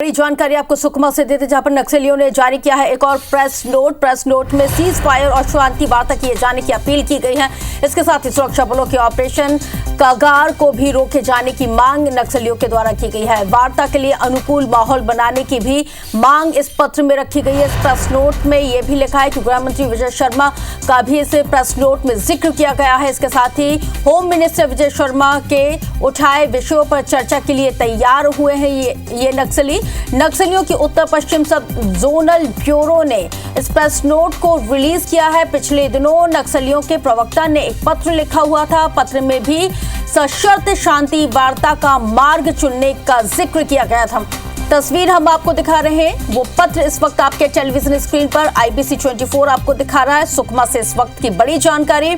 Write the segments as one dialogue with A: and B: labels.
A: बड़ी जानकारी आपको सुकमा से देते, जहां पर नक्सलियों ने जारी किया है एक और प्रेस नोट में सीज फायर और शांति वार्ता किए जाने की अपील की गई है। इसके साथ ही सुरक्षा बलों के ऑपरेशन कागार को भी रोके जाने की मांग नक्सलियों के द्वारा की गई है। वार्ता के लिए अनुकूल माहौल बनाने की भी मांग इस पत्र में रखी गई है। इस प्रेस नोट में यह भी लिखा है कि गृह मंत्री विजय शर्मा का भी इस प्रेस नोट में जिक्र किया गया है। इसके साथ ही होम मिनिस्टर विजय शर्मा के उठाए विषयों पर चर्चा के लिए तैयार हुए हैं ये नक्सलियों की उत्तर पश्चिम सब जोनल ब्यूरो ने इस प्रेस नोट को रिलीज किया है। पिछले दिनों नक्सलियों के प्रवक्ता ने एक पत्र लिखा हुआ था। पत्र में भी सशर्त शांति वार्ता का मार्ग चुनने का जिक्र किया गया था। तस्वीर हम आपको दिखा रहे हैं, वो पत्र इस वक्त आपके टेलीविजन स्क्रीन पर IBC 24 आपको दिखा रहा है। सुकमा से इस वक्त की बड़ी जानकारी,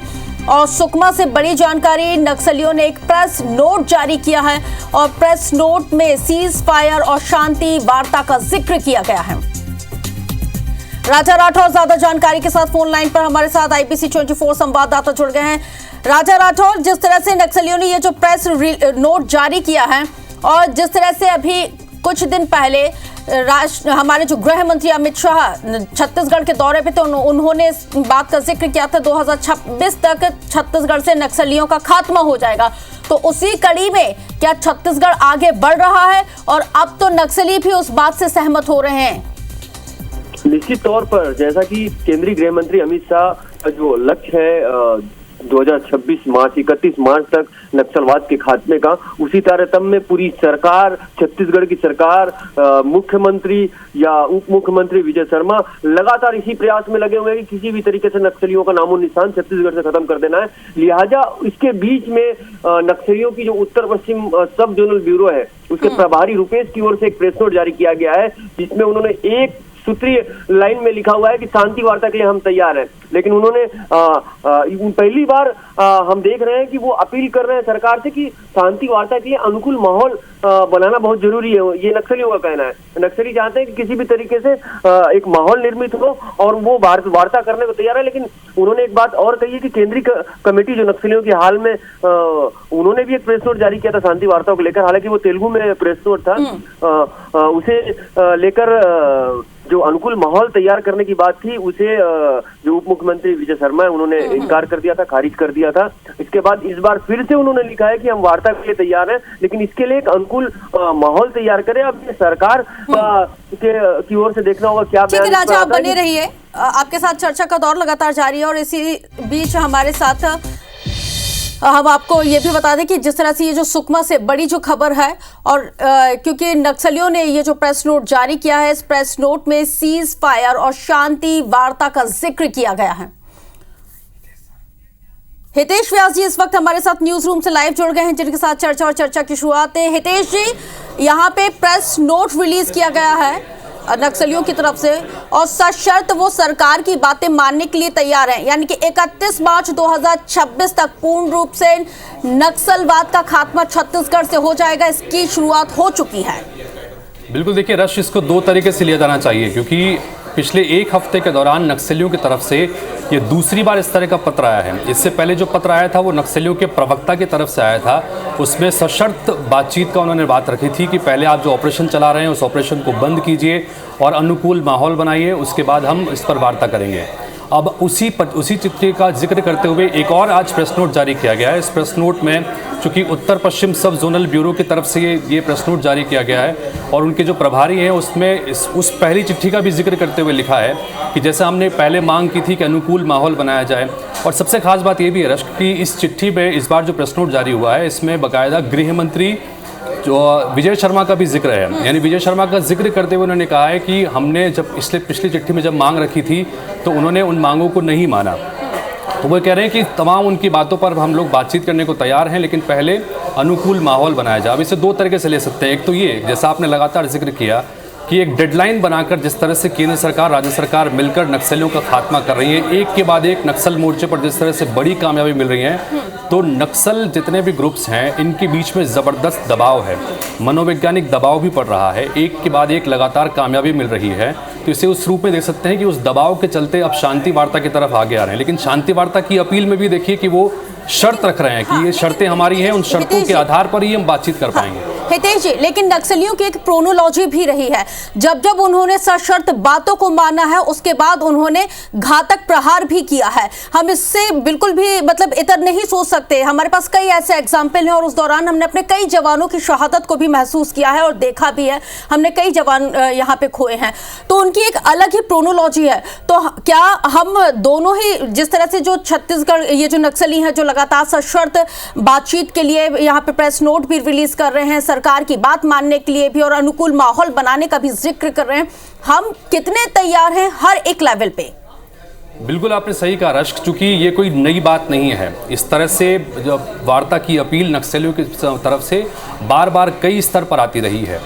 A: और सुकमा से बड़ी जानकारी, नक्सलियों ने एक प्रेस नोट जारी किया है और प्रेस नोट में सीज फायर और शांति वार्ता का जिक्र किया गया है। राजा राठौर ज्यादा जानकारी के साथ फोन लाइन पर हमारे साथ IBC 24 संवाददाता जुड़ गए हैं। राजा राठौर, जिस तरह से नक्सलियों ने ये जो प्रेस नोट जारी किया है और जिस तरह से अभी कुछ दिन पहले हमारे जो गृह मंत्री अमित शाह छत्तीसगढ़ के दौरे पे थे, उन्होंने इस बात का जिक्र किया था 2026 तक छत्तीसगढ़ से नक्सलियों का खात्मा हो जाएगा। तो उसी कड़ी में क्या छत्तीसगढ़ आगे बढ़ रहा है और अब तो नक्सली भी उस बात से सहमत हो रहे हैं?
B: निश्चित तौर पर, जैसा कि केंद्रीय गृह मंत्री अमित शाह का जो लक्ष्य है 2026 मार्च 31 मार्च तक नक्सलवाद के खात्मे का, उसी तारतम्य में पूरी सरकार, छत्तीसगढ़ की सरकार, मुख्यमंत्री या उप मुख्यमंत्री विजय शर्मा लगातार इसी प्रयास में लगे हुए हैं कि किसी भी तरीके से नक्सलियों का नामो निशान छत्तीसगढ़ से खत्म कर देना है। लिहाजा इसके बीच में नक्सलियों की जो उत्तर पश्चिम सब जोनल ब्यूरो है, उसके प्रभारी रुपेश की ओर से एक प्रेस नोट जारी किया गया है, जिसमें उन्होंने एक सूत्रीय लाइन में लिखा हुआ है कि शांति वार्ता के लिए हम तैयार हैं। लेकिन उन्होंने पहली बार हम देख रहे हैं कि वो अपील कर रहे हैं सरकार से कि शांति वार्ता के लिए अनुकूल माहौल बनाना बहुत जरूरी है। ये नक्सलियों का कहना है। नक्सली चाहते हैं कि किसी भी तरीके से एक माहौल निर्मित हो और वो वार्ता करने को तैयार है। लेकिन उन्होंने एक बात और कही है कि केंद्रीय कमेटी जो नक्सलियों की हाल में उन्होंने भी एक प्रेस नोट जारी किया था शांति वार्ता को लेकर, हालांकि वो तेलुगु में प्रेस नोट था। उसे लेकर जो अनुकूल माहौल तैयार करने की बात थी, उसे जो उप मुख्यमंत्री विजय शर्मा है उन्होंने इनकार कर दिया था, खारिज कर दिया था। इसके बाद इस बार फिर से उन्होंने लिखा है कि हम वार्ता के लिए तैयार हैं, लेकिन इसके लिए एक अनुकूल माहौल तैयार करें। अब सरकार की ओर से देखना होगा क्या।
A: ठीक है राजा, आप बने रहिए, आपके साथ चर्चा का दौर लगातार जारी है। और इसी बीच हमारे साथ हम आपको ये भी बता दें कि जिस तरह से ये जो सुकमा से बड़ी जो खबर है, और क्योंकि नक्सलियों ने ये जो प्रेस नोट जारी किया है, इस प्रेस नोट में सीज फायर और शांति वार्ता का जिक्र किया गया है। हितेश व्यास जी इस वक्त हमारे साथ न्यूज रूम से लाइव जुड़ गए हैं, जिनके साथ चर्चा की शुरुआत है। हितेश जी, यहाँ पे प्रेस नोट रिलीज किया गया है नक्सलियों की तरफ से, और सशर्त वो सरकार की बातें मानने के लिए तैयार हैं, यानी कि 31 मार्च 2026 तक पूर्ण रूप से नक्सलवाद का खात्मा छत्तीसगढ़ से हो जाएगा। इसकी शुरुआत हो चुकी है।
C: बिल्कुल, देखिए रश, इसको दो तरीके से लिया जाना चाहिए, क्योंकि पिछले एक हफ्ते के दौरान नक्सलियों की तरफ से ये दूसरी बार इस तरह का पत्र आया है। इससे पहले जो पत्र आया था वो नक्सलियों के प्रवक्ता की तरफ से आया था। उसमें सशर्त बातचीत का उन्होंने बात रखी थी कि पहले आप जो ऑपरेशन चला रहे हैं उस ऑपरेशन को बंद कीजिए और अनुकूल माहौल बनाइए, उसके बाद हम इस पर वार्ता करेंगे। अब उसी चिट्ठी का जिक्र करते हुए एक और आज प्रेस नोट जारी किया गया है। इस प्रेस नोट में चूँकि उत्तर पश्चिम सब जोनल ब्यूरो की तरफ से ये प्रेस नोट जारी किया गया है, और उनके जो प्रभारी हैं उसमें उस पहली चिट्ठी का भी जिक्र करते हुए लिखा है कि जैसा हमने पहले मांग की थी कि अनुकूल माहौल बनाया जाए। और सबसे खास बात ये भी है रश्क कि इस चिट्ठी में इस बार जो प्रेस नोट जारी हुआ है, इसमें बाकायदा गृह मंत्री जो विजय शर्मा का भी जिक्र है। यानी विजय शर्मा का जिक्र करते हुए उन्होंने कहा है कि हमने जब पिछली चिट्ठी में जब मांग रखी थी तो उन्होंने उन मांगों को नहीं माना। तो वो कह रहे हैं कि तमाम उनकी बातों पर हम लोग बातचीत करने को तैयार हैं, लेकिन पहले अनुकूल माहौल बनाया जाए। अब इसे दो तरीके से ले सकते हैं। एक तो ये, जैसा आपने लगातार जिक्र किया कि एक डेडलाइन बनाकर जिस तरह से केंद्र सरकार, राज्य सरकार मिलकर नक्सलियों का खात्मा कर रही है, एक के बाद एक नक्सल मोर्चे पर जिस तरह से बड़ी कामयाबी मिल रही है, तो नक्सल जितने भी ग्रुप्स हैं इनके बीच में ज़बरदस्त दबाव है, मनोवैज्ञानिक दबाव भी पड़ रहा है, एक के बाद एक लगातार कामयाबी मिल रही है। तो इसे उस रूप में देख सकते हैं कि उस दबाव के चलते अब शांति वार्ता की तरफ आगे आ रहे हैं। लेकिन शांति वार्ता की अपील में भी देखिए कि वो शर्त रख रहे हैं कि ये शर्तें हमारी हैं, उन शर्तों के आधार पर ही हम बातचीत कर पाएंगे।
A: हितेश जी, लेकिन नक्सलियों की एक प्रोनोलॉजी भी रही है। जब जब उन्होंने सशर्त बातों को माना है, उसके बाद उन्होंने घातक प्रहार भी किया है। हम इससे बिल्कुल भी मतलब इतर नहीं सोच सकते। हमारे पास कई ऐसे एग्जाम्पल हैं और उस दौरान हमने अपने कई जवानों की शहादत को भी महसूस किया है और देखा भी है। हमने कई जवान यहाँ पे खोए हैं, तो उनकी एक अलग ही प्रोनोलॉजी है। तो क्या हम दोनों ही, जिस तरह से जो छत्तीसगढ़ ये जो नक्सली हैं जो लगातार सशर्त बातचीत के लिए यहाँ पे प्रेस नोट भी रिलीज कर रहे हैं, सरकार की बात मानने के लिए भी और अनुकूल माहौल बनाने का भी जिक्र कर रहे हैं, हम कितने तैयार हैं हर एक लेवल पे?
C: बिल्कुल आपने सही कहा रश्क, चूंकि ये कोई नई बात नहीं है। इस तरह से जब वार्ता की अपील नक्सलियों की तरफ से बार बार कई स्तर पर आती रही है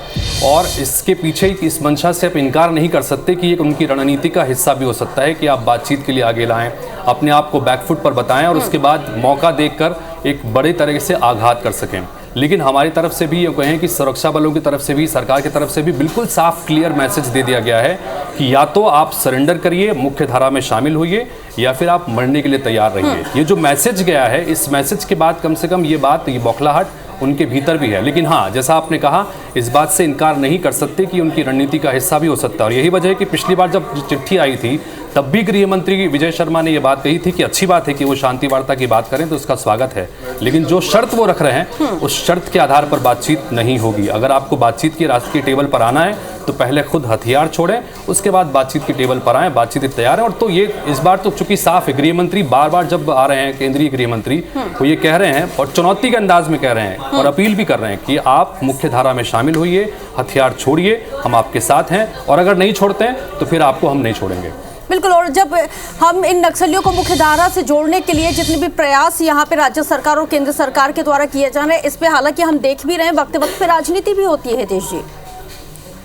C: और इसके पीछे इस मंशा से आप इनकार नहीं कर सकते कि ये उनकी रणनीति का हिस्सा भी हो सकता है कि आप बातचीत के लिए आगे लाएं, अपने आप को बैकफुट पर बताएं और उसके बाद मौका देखकर एक बड़े तरीके से आघात कर सकें। लेकिन हमारी तरफ से भी ये कहें कि सुरक्षा बलों की तरफ से भी, सरकार की तरफ से भी बिल्कुल साफ क्लियर मैसेज दे दिया गया है कि या तो आप सरेंडर करिए, मुख्य धारा में शामिल होइए, या फिर आप मरने के लिए तैयार रहिए। ये जो मैसेज गया है, इस मैसेज के बाद कम से कम ये बौखलाहट उनके भीतर भी है। लेकिन हाँ, जैसा आपने कहा, इस बात से इनकार नहीं कर सकते कि उनकी रणनीति का हिस्सा भी हो सकता है। और यही वजह है कि पिछली बार जब चिट्ठी आई थी तब भी गृह मंत्री विजय शर्मा ने यह बात कही थी कि अच्छी बात है कि वो शांति वार्ता की बात करें, तो उसका स्वागत है, लेकिन जो शर्त वो रख रहे हैं उस शर्त के आधार पर बातचीत नहीं होगी। अगर आपको बातचीत की रास्ते की टेबल पर आना है तो पहले खुद हथियार छोड़ें, उसके बाद बातचीत की टेबल पर आएँ, बातचीत तैयार है। और तो ये इस बार तो चूंकि साफ है, गृह मंत्री बार बार जब आ रहे हैं, केंद्रीय गृह मंत्री, वो ये कह रहे हैं और चुनौती के अंदाज में कह रहे हैं और अपील भी कर रहे हैं कि आप मुख्य धारा में शामिल होइए, हथियार छोड़िए, हम आपके साथ हैं, और अगर नहीं छोड़ते हैं तो फिर आपको हम नहीं छोड़ेंगे।
A: बिल्कुल। और जब हम इन नक्सलियों को मुख्य धारा से जोड़ने के लिए जितने भी प्रयास यहाँ पे राज्य सरकार और केंद्र सरकार के द्वारा किए जा रहे हैं, इस पे हालांकि हम देख भी रहे हैं वक्त वक्त पे राजनीति भी होती है हितेश जी,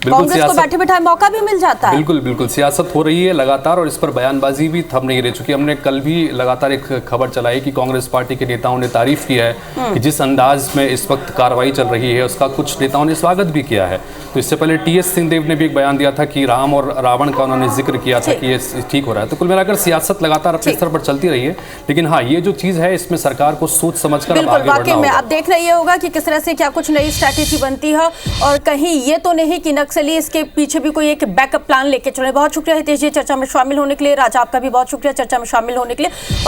A: कांग्रेस को बैठे बैठाए मौका भी मिल जाता है।
C: बिल्कुल बिल्कुल, सियासत हो रही है लगातार और इस पर बयानबाजी भी थम नहीं रह चुकी। हमने कल भी लगातार एक खबर चलाई कि कांग्रेस पार्टी के नेताओं ने तारीफ की है कि जिस अंदाज में इस वक्त कार्रवाई चल रही है उसका कुछ नेताओं ने स्वागत भी किया है। तो इससे पहले टी.एस. सिंहदेव ने भी एक बयान दिया था कि राम और रावण का उन्होंने जिक्र किया था कि ये ठीक हो रहा है। तो कुल मिलाकर सियासत लगातार अपने स्तर पर चलती रही है, लेकिन हाँ, ये जो चीज़ है इसमें सरकार को सोच समझ कर आगे बढ़ना होगा।
A: अब देखना ये होगा कि किस तरह से क्या कुछ नई स्ट्रैटेजी बनती है और कहीं ये तो नहीं कि नक्सली इसके पीछे भी कोई एक बैकअप प्लान लेके चले। बहुत शुक्रिया हितेश जी चर्चा में शामिल होने के लिए। राजा, आपका भी बहुत शुक्रिया चर्चा में शामिल होने के लिए। और